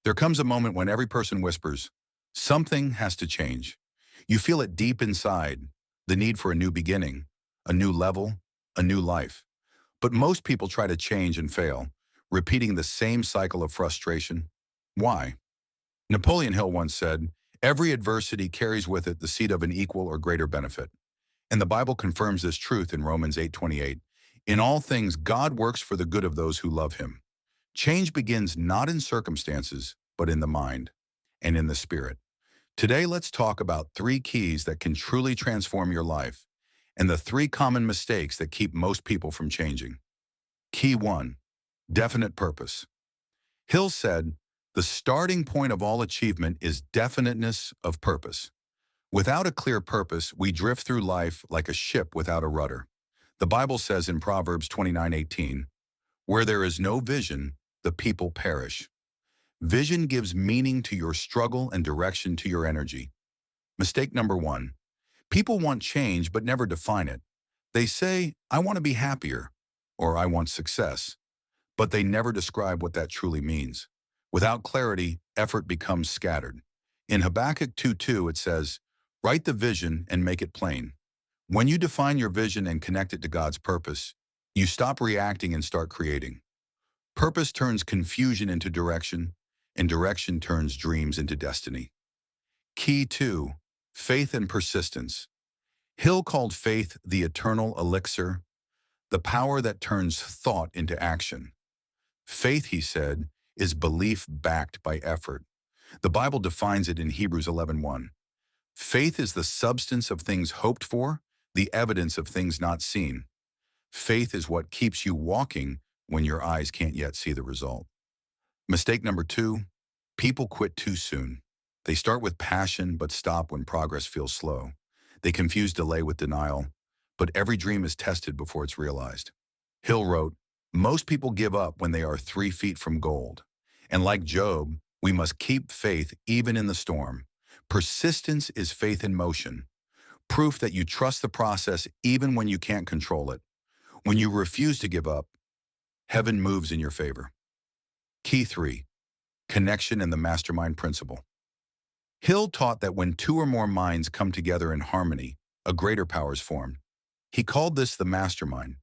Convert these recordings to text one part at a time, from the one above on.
There comes a moment when every person whispers, something has to change. You feel it deep inside, the need for a new beginning, a new level, a new life. But most people try to change and fail, repeating the same cycle of frustration. Why? Napoleon Hill once said, every adversity carries with it the seed of an equal or greater benefit. And the Bible confirms this truth in Romans 8:28. In all things, God works for the good of those who love him. Change begins not in circumstances, but in the mind and in the spirit. Today, let's talk about three keys that can truly transform your life and the three common mistakes that keep most people from changing. Key one, definite purpose. Hill said, the starting point of all achievement is definiteness of purpose. Without a clear purpose, we drift through life like a ship without a rudder. The Bible says in Proverbs 29:18, where there is no vision, the people perish. Vision gives meaning to your struggle and direction to your energy. Mistake number one, people want change but never define it. They say, I want to be happier, or I want success, but they never describe what that truly means. Without clarity, effort becomes scattered. In Habakkuk 2:2, it says, write the vision and make it plain. When you define your vision and connect it to God's purpose, you stop reacting and start creating. Purpose turns confusion into direction, and direction turns dreams into destiny. Key two, faith and persistence. Hill called faith the eternal elixir, the power that turns thought into action. Faith, he said, is belief backed by effort. The Bible defines it in Hebrews 11:1. Faith is the substance of things hoped for, the evidence of things not seen. Faith is what keeps you walking when your eyes can't yet see the result. Mistake number two, people quit too soon. They start with passion but stop when progress feels slow. They confuse delay with denial, but every dream is tested before it's realized. Hill wrote, most people give up when they are 3 feet from gold. And like Job, we must keep faith even in the storm. Persistence is faith in motion, proof that you trust the process even when you can't control it. When you refuse to give up, heaven moves in your favor. Key three, connection and the Mastermind Principle. Hill taught that when two or more minds come together in harmony, a greater power is formed. He called this the mastermind.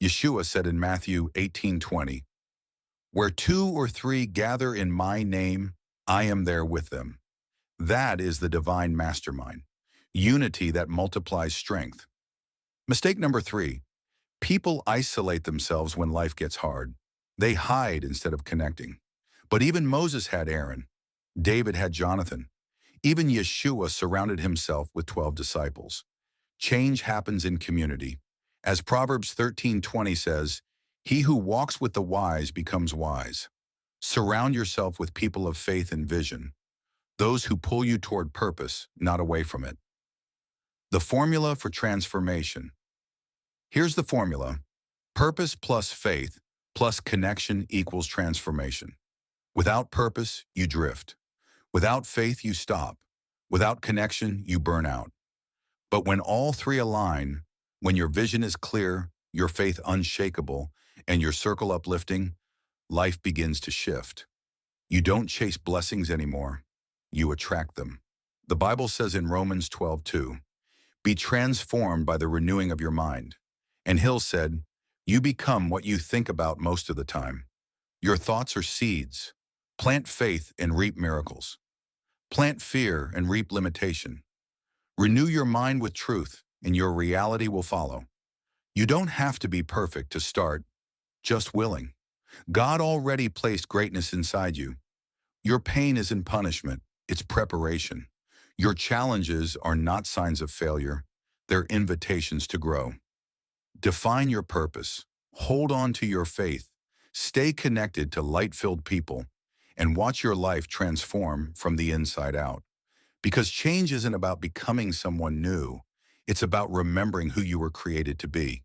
Yeshua said in Matthew 18:20, where 2 or 3 gather in my name, I am there with them. That is the divine mastermind, unity that multiplies strength. Mistake number 3, people isolate themselves when life gets hard. They hide instead of connecting. But even Moses had Aaron. David had Jonathan. Even Yeshua surrounded himself with 12 disciples. Change happens in community. As Proverbs 13:20 says, he who walks with the wise becomes wise. Surround yourself with people of faith and vision, those who pull you toward purpose, not away from it. The formula for transformation. Here's the formula. Purpose plus faith plus connection equals transformation. Without purpose, you drift. Without faith, you stop. Without connection, you burn out. But when all three align, when your vision is clear, your faith unshakable, and your circle uplifting, life begins to shift. You don't chase blessings anymore. You attract them. The Bible says in Romans 12:2, be transformed by the renewing of your mind. And Hill said, you become what you think about most of the time. Your thoughts are seeds. Plant faith and reap miracles. Plant fear and reap limitation. Renew your mind with truth, and your reality will follow. You don't have to be perfect to start, just willing. God already placed greatness inside you. Your pain isn't punishment, it's preparation. Your challenges are not signs of failure, they're invitations to grow. Define your purpose, hold on to your faith, stay connected to light-filled people, and watch your life transform from the inside out. Because change isn't about becoming someone new, it's about remembering who you were created to be.